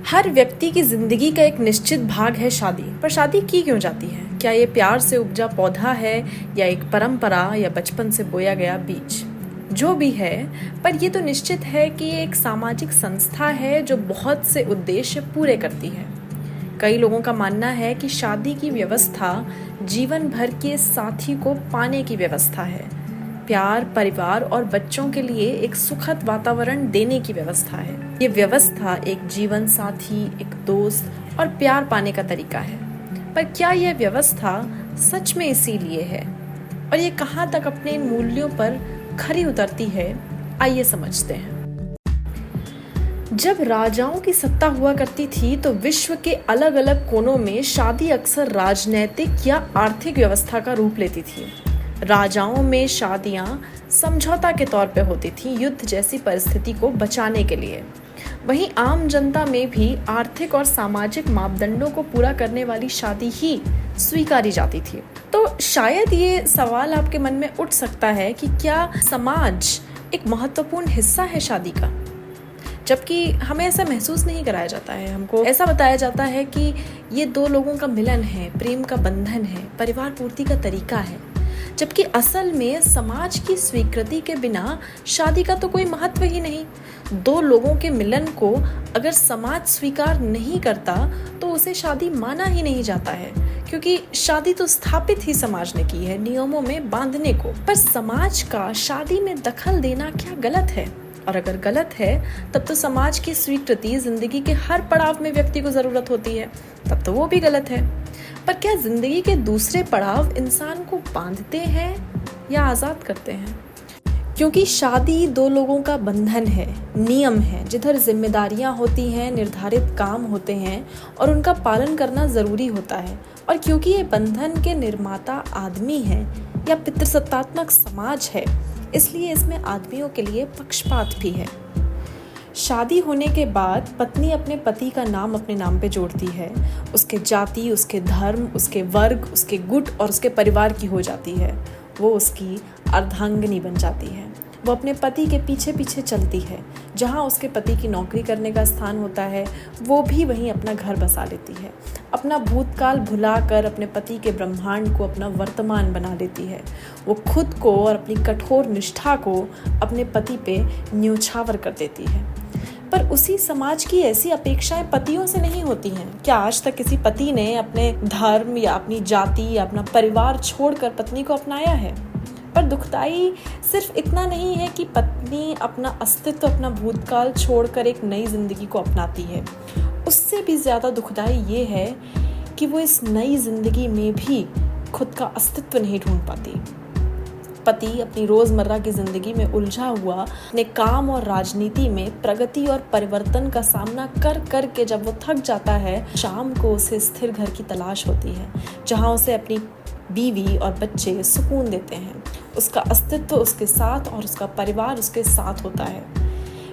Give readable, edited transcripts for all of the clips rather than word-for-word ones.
हर व्यक्ति की जिंदगी का एक निश्चित भाग है शादी। पर शादी की क्यों जाती है? क्या ये प्यार से उपजा पौधा है या एक परंपरा या बचपन से बोया गया बीज? जो भी है, पर ये तो निश्चित है कि ये एक सामाजिक संस्था है जो बहुत से उद्देश्य पूरे करती है। कई लोगों का मानना है कि शादी की व्यवस्था जीवन भर के साथी को पाने की व्यवस्था है, प्यार, परिवार और बच्चों के लिए एक सुखद वातावरण देने की व्यवस्था है। ये व्यवस्था एक जीवन साथी, एक दोस्त और प्यार पाने का तरीका है। पर क्या यह व्यवस्था सच में इसीलिए है? और ये कहाँ तक अपने इन मूल्यों पर खरी उतरती है? आइए समझते हैं। जब राजाओं की सत्ता हुआ करती थी तो विश्व के अलग अलग कोनों में शादी अक्सर राजनैतिक या आर्थिक व्यवस्था का रूप लेती थी। राजाओं में शादियां समझौता के तौर पे होती थी, युद्ध जैसी परिस्थिति को बचाने के लिए। वहीं आम जनता में भी आर्थिक और सामाजिक मापदंडों को पूरा करने वाली शादी ही स्वीकारी जाती थी। तो शायद ये सवाल आपके मन में उठ सकता है कि क्या समाज एक महत्वपूर्ण हिस्सा है शादी का? जबकि हमें ऐसा महसूस नहीं कराया जाता है। हमको ऐसा बताया जाता है कि ये दो लोगों का मिलन है, प्रेम का बंधन है, परिवार पूर्ति का तरीका है। जबकि असल में समाज की स्वीकृति के बिना शादी का तो कोई महत्व ही नहीं। दो लोगों के मिलन को अगर समाज स्वीकार नहीं करता तो उसे शादी माना ही नहीं जाता है, क्योंकि शादी तो स्थापित ही समाज ने की है नियमों में बांधने को। पर समाज का शादी में दखल देना क्या गलत है? और अगर गलत है तब तो समाज की स्वीकृति जिंदगी के हर पड़ाव में व्यक्ति को जरूरत होती है, तब तो वो भी गलत है। पर क्या जिंदगी के दूसरे पड़ाव इंसान को बांधते हैं या आजाद करते हैं? क्योंकि शादी दो लोगों का बंधन है, नियम है, जिधर जिम्मेदारियां होती हैं, निर्धारित काम होते हैं और उनका पालन करना जरूरी होता है। और क्योंकि ये बंधन के निर्माता आदमी है या पितृसत्तात्मक समाज है, इसलिए इसमें आदमियों के लिए पक्षपात भी है। शादी होने के बाद पत्नी अपने पति का नाम अपने नाम पे जोड़ती है। उसके जाति, उसके धर्म, उसके वर्ग, उसके गुट और उसके परिवार की हो जाती है। वो उसकी अर्धांगिनी बन जाती है। वो अपने पति के पीछे पीछे चलती है। जहाँ उसके पति की नौकरी करने का स्थान होता है, वो भी वहीं अपना घर बसा लेती है। अपना भूतकाल भुलाकर अपने पति के ब्रह्मांड को अपना वर्तमान बना लेती है। वो खुद को और अपनी कठोर निष्ठा को अपने पति पे न्योछावर कर देती है। पर उसी समाज की ऐसी अपेक्षाएं पतियों से नहीं होती हैं। क्या आज तक किसी पति ने अपने धर्म या अपनी जाति या अपना परिवार छोड़कर पत्नी को अपनाया है? पर दुखदाई सिर्फ इतना नहीं है कि पत्नी अपना अस्तित्व, अपना भूतकाल छोड़कर एक नई जिंदगी को अपनाती है। उससे भी ज्यादा दुखदाई ये है कि वो इस नई जिंदगी में भी खुद का अस्तित्व नहीं ढूंढ पाती। पति अपनी रोजमर्रा की जिंदगी में उलझा हुआ अपने काम और राजनीति में प्रगति और परिवर्तन का सामना कर कर के जब वो थक जाता है, शाम को उसे स्थिर घर की तलाश होती है, जहां उसे अपनी बीवी और बच्चे सुकून देते हैं। उसका अस्तित्व उसके साथ और उसका परिवार उसके साथ होता है।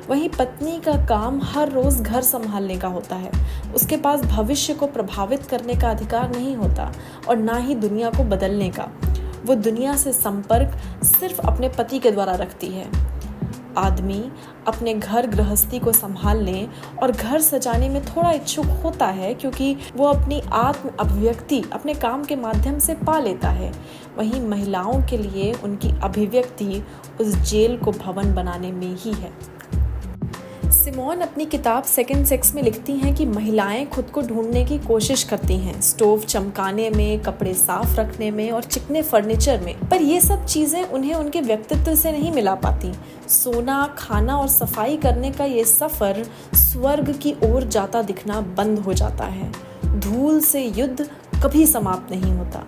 वहीं पत्नी का काम हर रोज घर संभालने का होता है। उसके पास भविष्य को प्रभावित करने का अधिकार नहीं होता और ना ही दुनिया को बदलने का। वो दुनिया से संपर्क सिर्फ अपने पति के द्वारा रखती है। आदमी अपने घर गृहस्थी को संभालने और घर सजाने में थोड़ा इच्छुक होता है, क्योंकि वो अपनी आत्म अभिव्यक्ति अपने काम के माध्यम से पा लेता है। वहीं महिलाओं के लिए उनकी अभिव्यक्ति उस जेल को भवन बनाने में ही है। सिमोन अपनी किताब सेकंड सेक्स में लिखती हैं कि महिलाएं खुद को ढूंढने की कोशिश करती हैं, स्टोव चमकाने में, कपड़े साफ रखने में और चिकने फर्नीचर में। पर ये सब चीजें उन्हें उनके व्यक्तित्व से नहीं मिला पाती। सोना, खाना और सफाई करने का ये सफर स्वर्ग की ओर जाता दिखना बंद हो जाता है। धूल से युद्ध कभी समाप्त नहीं होता।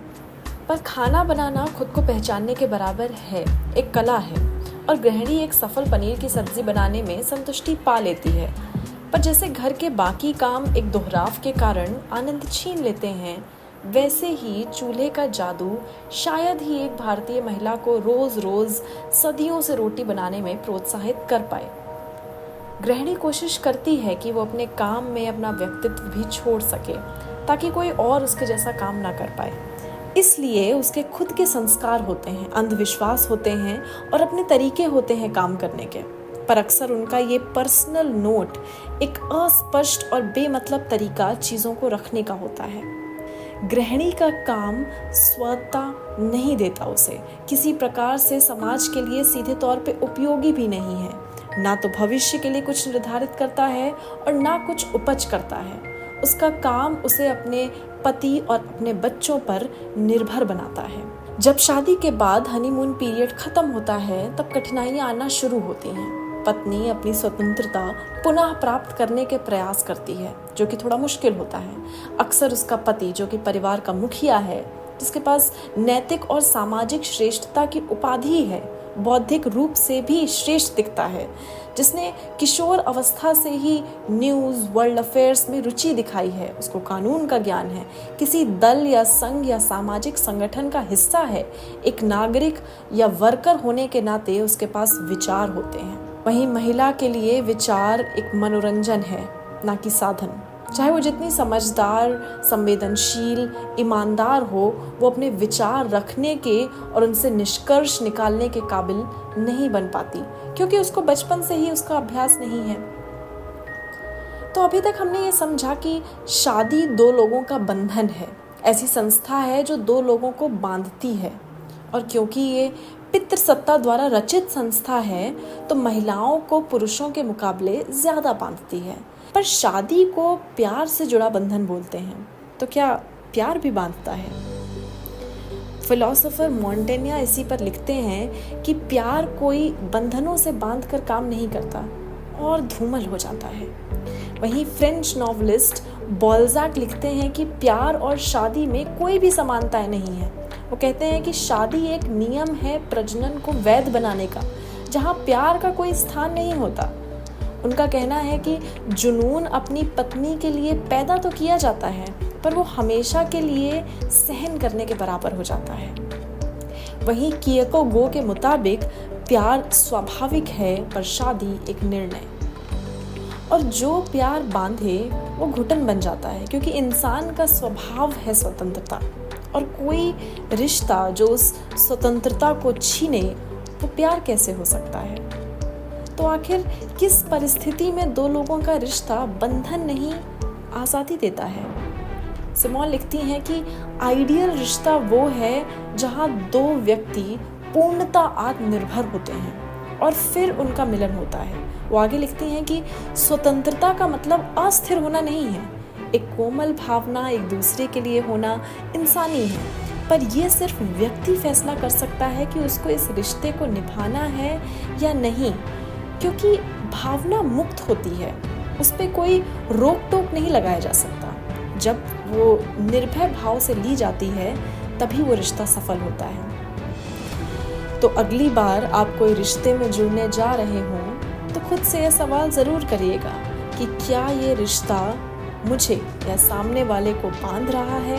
पर खाना बनाना खुद को पहचानने के बराबर है, एक कला है। और गृहिणी एक सफल पनीर की सब्जी बनाने में संतुष्टि पा लेती है। पर जैसे घर के बाकी काम एक दोहराव के कारण आनंद छीन लेते हैं, वैसे ही चूल्हे का जादू शायद ही एक भारतीय महिला को रोज रोज सदियों से रोटी बनाने में प्रोत्साहित कर पाए। गृहिणी कोशिश करती है कि वो अपने काम में अपना व्यक्तित्व भी छोड़ सके, ताकि कोई और उसके जैसा काम ना कर पाए। इसलिए उसके खुद के संस्कार होते हैं, अंधविश्वास होते हैं और अपने तरीके होते हैं काम करने के। पर अक्सर उनका ये पर्सनल नोट एक अस्पष्ट और बेमतलब तरीका चीज़ों को रखने का होता है। गृहिणी का काम स्वतः नहीं देता उसे, किसी प्रकार से समाज के लिए सीधे तौर पे उपयोगी भी नहीं है, ना तो भविष्य के लिए कुछ निर्धारित करता है और ना कुछ उपज करता है। उसका काम उसे अपने पति और अपने बच्चों पर निर्भर बनाता है। जब शादी के बाद हनीमून पीरियड खत्म होता है तब कठिनाइयां आना शुरू होती हैं। पत्नी अपनी स्वतंत्रता पुनः प्राप्त करने के प्रयास करती है, जो कि थोड़ा मुश्किल होता है। अक्सर उसका पति, जो कि परिवार का मुखिया है, जिसके पास नैतिक और सामाजिक श्रेष्ठता की उपाधि है, बौद्धिक रूप से भी श्रेष्ठ दिखता है, जिसने किशोर अवस्था से ही न्यूज़, वर्ल्ड अफेयर्स में रुचि दिखाई है, उसको कानून का ज्ञान है, किसी दल या संघ या सामाजिक संगठन का हिस्सा है, एक नागरिक या वर्कर होने के नाते उसके पास विचार होते हैं। वहीं महिला के लिए विचार एक मनोरंजन है, ना कि साधन। चाहे वो जितनी समझदार, संवेदनशील, ईमानदार हो, वो अपने विचार रखने के और उनसे निष्कर्ष निकालने के काबिल नहीं बन पाती, क्योंकि उसको बचपन से ही उसका अभ्यास नहीं है। तो अभी तक हमने ये समझा कि शादी दो लोगों का बंधन है, ऐसी संस्था है जो दो लोगों को बांधती है। और क्योंकि ये पितृसत्ता द्वारा रचित संस्था है, तो महिलाओं को पुरुषों के मुकाबले ज्यादा बांधती है। पर शादी को प्यार से जुड़ा बंधन बोलते हैं, तो क्या प्यार भी बांधता है? फिलोसोफर मॉन्टेन्या इसी पर लिखते हैं कि प्यार कोई बंधनों से बांधकर काम नहीं करता और धूमल हो जाता है। वहीं फ्रेंच नॉवलिस्ट बॉल्ज़ैक लिखते हैं कि प्यार और शादी में कोई भी समानताएं नहीं है। वो कहते हैं कि शादी एक नियम है प्रजनन को वैध बनाने का, जहाँ प्यार का कोई स्थान नहीं होता। उनका कहना है कि जुनून अपनी पत्नी के लिए पैदा तो किया जाता है, पर वो हमेशा के लिए सहन करने के बराबर हो जाता है। वहीं कियोको के मुताबिक प्यार स्वाभाविक है, पर शादी एक निर्णय। और जो प्यार बांधे वो घुटन बन जाता है, क्योंकि इंसान का स्वभाव है स्वतंत्रता, और कोई रिश्ता जो उस स्वतंत्रता को छीने वो प्यार कैसे हो सकता है? तो आखिर किस परिस्थिति में दो लोगों का रिश्ता बंधन नहीं आज़ादी देता है? सिमोन लिखती हैं कि आइडियल रिश्ता वो है जहाँ दो व्यक्ति पूर्णतः आत्मनिर्भर होते हैं और फिर उनका मिलन होता है। वो आगे लिखती हैं कि स्वतंत्रता का मतलब अस्थिर होना नहीं है। एक कोमल भावना एक दूसरे के लिए होना इंसानी है, पर यह सिर्फ व्यक्ति फैसला कर सकता है कि उसको इस रिश्ते को निभाना है या नहीं, क्योंकि भावना मुक्त होती है, उस पर कोई रोक टोक नहीं लगाया जा सकता। जब वो निर्भय भाव से ली जाती है तभी वो रिश्ता सफल होता है। तो अगली बार आप कोई रिश्ते में जुड़ने जा रहे हों तो खुद से यह सवाल ज़रूर करिएगा कि क्या ये रिश्ता मुझे या सामने वाले को बांध रहा है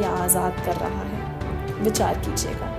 या आज़ाद कर रहा है। विचार कीजिएगा।